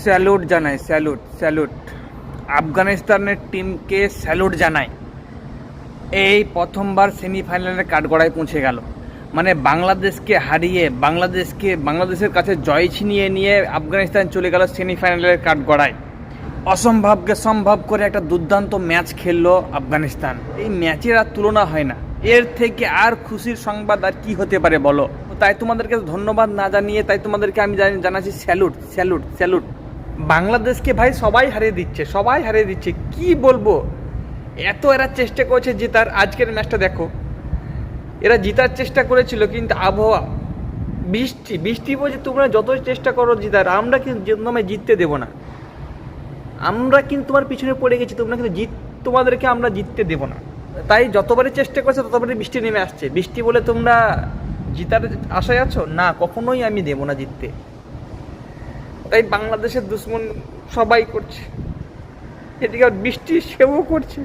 Salute জানাই, salute salute আফগানিস্তানের টিমকে স্যালুট জানাই। এই প্রথমবার সেমিফাইনালের কাঠগড়ায় পৌঁছে গেল। মানে বাংলাদেশকে হারিয়ে বাংলাদেশের কাছে জয় ছিনিয়ে নিয়ে আফগানিস্তান চলে গেল সেমিফাইনালের কাঠগড়ায়। অসম্ভবকে সম্ভব করে একটা দুর্দান্ত ম্যাচ খেললো আফগানিস্তান। এই ম্যাচের আর তুলনা হয় না। এর থেকে আর খুশির সংবাদ আর কি হতে পারে বলো? তাই তোমাদেরকে ধন্যবাদ না জানিয়ে তাই তোমাদেরকে আমি জানাচ্ছি স্যালুট স্যালুট স্যালুট। বাংলাদেশকে ভাই সবাই হারিয়ে দিচ্ছে কি বলবো। এত এরা চেষ্টা করেছে জেতার। আজকের ম্যাচটা দেখো, এরা জেতার চেষ্টা করেছিল কিন্তু আবহাওয়া বৃষ্টি বলছে তোমরা যতই চেষ্টা করো জেতার, আমরা কিন্তু তোমায় জিততে দেবো না। আমরা কিন্তু তোমার পিছনে পড়ে গেছি, তোমরা কিন্তু তোমাদেরকে আমরা জিততে দেবো না। তাই যতবারই চেষ্টা করছে ততবারই বৃষ্টি নেমে আসছে। বৃষ্টি বলে তোমরা জিতার আশায় আছো না, কখনোই আমি দেবো না জিততে। তাই বাংলাদেশের দুশ্মন সবাই করছে, এদিকে বৃষ্টি সেও করছে।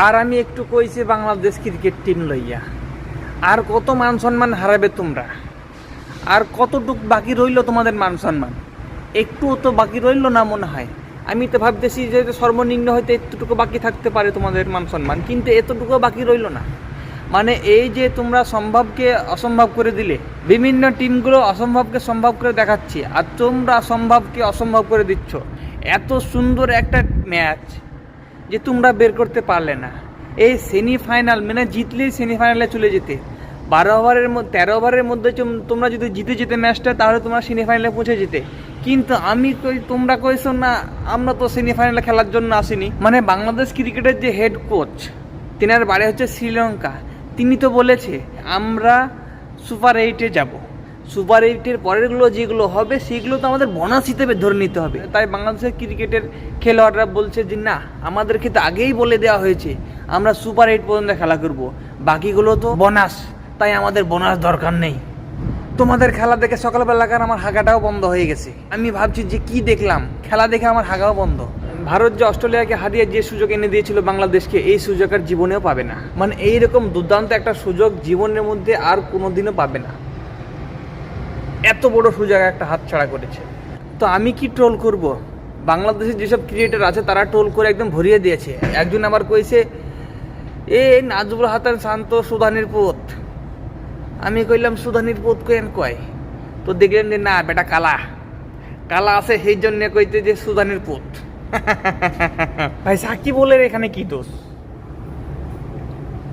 আর আমি একটু কইছি বাংলাদেশ ক্রিকেট টিম লইয়া আর কত মান সম্মান হারাবে তোমরা? আর কতটুক বাকি রইল তোমাদের মান সম্মান? একটু তো বাকি রইল না মনে হয়। আমি তো ভাবতেছি যে সর্বনিম্ন হয়তো এতটুকু বাকি থাকতে পারে তোমাদের মান সম্মান, কিন্তু এতটুকু বাকি রইল না। মানে এই যে তোমরা সম্ভবকে অসম্ভব করে দিলে, বিভিন্ন টিমগুলো অসম্ভবকে সম্ভব করে দেখাচ্ছে আর তোমরা সম্ভবকে অসম্ভব করে দিচ্ছ। এত সুন্দর একটা ম্যাচ যে তোমরা বের করতে পারলে না। এই সেমিফাইনাল মানে জিতলেই সেমিফাইনালে চলে যেতে। 13 ওভারের মধ্যে তোমরা যদি জিতে ম্যাচটা তাহলে তোমরা সেমিফাইনালে পৌঁছে যেতে। কিন্তু তোমরা কইছো না আমরা তো সেমিফাইনালে খেলার জন্য আসিনি। মানে বাংলাদেশ ক্রিকেটের যে হেড কোচ, তেনার বাড়ি হচ্ছে শ্রীলঙ্কা, তিনি তো বলেছে আমরা সুপার 8-এ যাব। সুপার 8-এর পরেরগুলো যেগুলো হবে সেগুলো তো আমাদের বোনাস হিসেবে ধরে নিতে হবে। তাই বাংলাদেশের ক্রিকেটের খেলোয়াড়রা বলছে যে না, আমাদেরকে তো আগেই বলে দেওয়া হয়েছে আমরা সুপার 8 পর্যন্ত খেলা করব, বাকিগুলো তো বোনাস, তাই আমাদের বোনাস দরকার নেই। তোমাদের খেলা দেখে সকালবেলাকার আমার হাগাটাও বন্ধ হয়ে গেছে। আমি ভাবছি যে কি দেখলাম, খেলা দেখে আমার হাগাও বন্ধ। ভারত যে অস্ট্রেলিয়াকে হারিয়ে যে সুযোগ এনে দিয়েছিল বাংলাদেশকে, এই সুযোগ আর জীবনেও পাবে না। মানে এইরকম দুর্দান্ত একটা সুযোগ জীবনের মধ্যে আর কোনোদিনও পাবে না। এত বড় সুযোগ একটা হাতছাড়া করেছে। তো আমি কি ট্রোল করব? বাংলাদেশের যেসব ক্রিকেটার আছে তারা ট্রোল করে একদম ভরিয়ে দিয়েছে। একজন আবার কইছে নাজবুল হাসান শান্ত সুধানির পুত। আমি কইলাম সুধানির পুত কেন কয়? তো দেখলেন যে না বেটা কালা আছে, সেই জন্য কইতে যে সুধানির পুত। ভাই সাকিব বলের এখানে কি দোষ?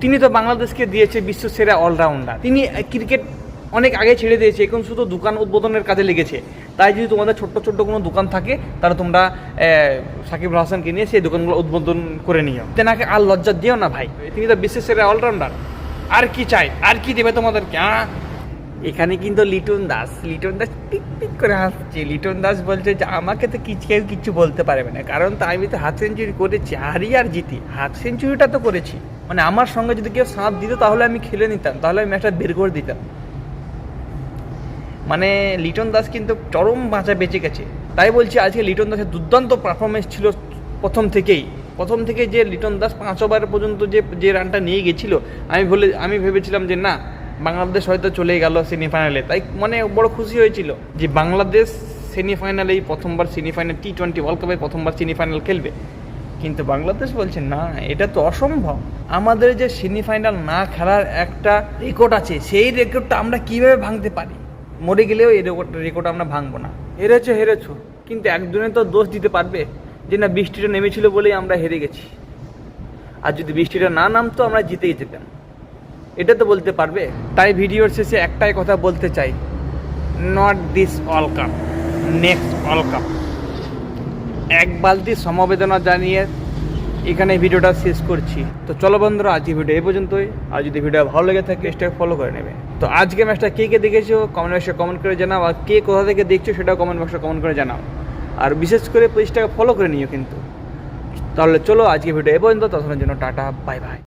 তিনি তো বাংলাদেশকে দিয়েছে বিশ্ব সেরা অলরাউন্ডার। তিনি ক্রিকেট অনেক আগে ছেড়ে দিয়েছে, এখন শুধু দোকান উদ্বোধনের কাজে লেগেছে। তাই যদি তোমাদের ছোট্ট কোনো দোকান থাকে তাহলে তোমরা সাকিব হাসানকে নিয়ে সেই দোকানগুলো উদ্বোধন করে নিও। তেনাকে আর লজ্জা দিও না ভাই, তিনি তো বিশ্বের সেরা অলরাউন্ডার। আর কি চাই, আর কি দেবে তোমাদেরকে? এখানে কিন্তু লিটন দাস পিক পিক করে হাসছে। লিটন দাস বলছে যে আমাকে তো কেউ কিছু বলতে পারবে না, কারণ তো আমি তো হাফ সেঞ্চুরি করেছি, হারি আর জিতি হাফ সেঞ্চুরিটা তো করেছি। মানে আমার সঙ্গে যদি কেউ সাথ দিত তাহলে আমি খেলে নিতাম, তাহলে আমি ম্যাচটা বের করে দিতাম। মানে লিটন দাস কিন্তু চরম বাঁচা বেঁচে গেছে। তাই বলছি আজকে লিটন দাসের দুর্দান্ত পারফরমেন্স ছিল প্রথম থেকে যে লিটন দাস 5 ওভার পর্যন্ত যে রানটা নিয়ে গেছিলো, আমি ভেবেছিলাম যে না বাংলাদেশ হয়তো চলে গেল সেমিফাইনালে। তাই মানে বড় খুশি হয়েছিল যে বাংলাদেশ সেমিফাইনালে প্রথমবার সেমিফাইনাল T20 ওয়ার্ল্ড কাপে প্রথমবার সেমিফাইনাল খেলবে। কিন্তু বাংলাদেশ বলছে না, এটা তো অসম্ভব। আমাদের যে সেমিফাইনাল না খেলার একটা রেকর্ড আছে, সেই রেকর্ডটা আমরা কীভাবে ভাঙতে পারি? মরে গেলেও এই রেকর্ড আমরা ভাঙবো না। হেরেছো, কিন্তু একজনে তো দোষ দিতে পারবে যে না বৃষ্টিটা নেমেছিল বলেই আমরা হেরে গেছি, আর যদি বৃষ্টিটা না নামতো আমরা জিতেই যেতাম, এটা তো বলতে পারবে। তাই ভিডিওর শেষে একটাই কথা বলতে চাই, not this world cup, next world cup. এক বালতি সমবেদনা জানিয়ে এখানে ভিডিওটা শেষ করছি। তো চলো বন্ধুরা, আজকে ভিডিও এই পর্যন্তই। আর যদি ভিডিও ভালো লেগে থাকে পেজটাকে ফলো করে নেবে। তো আজকে ম্যাচটা কে দেখেছো কমেন্ট বক্সে কমেন্ট করে জানাও, আর কে কোথা থেকে দেখছো সেটাও কমেন্ট বক্সে কমেন্ট করে জানাও। আর বিশেষ করে পেজটাকে ফলো করে নিও কিন্তু। তাহলে চলো আজকে ভিডিও এই পর্যন্ত, ততক্ষণের জন্য টাটা, বাই বাই।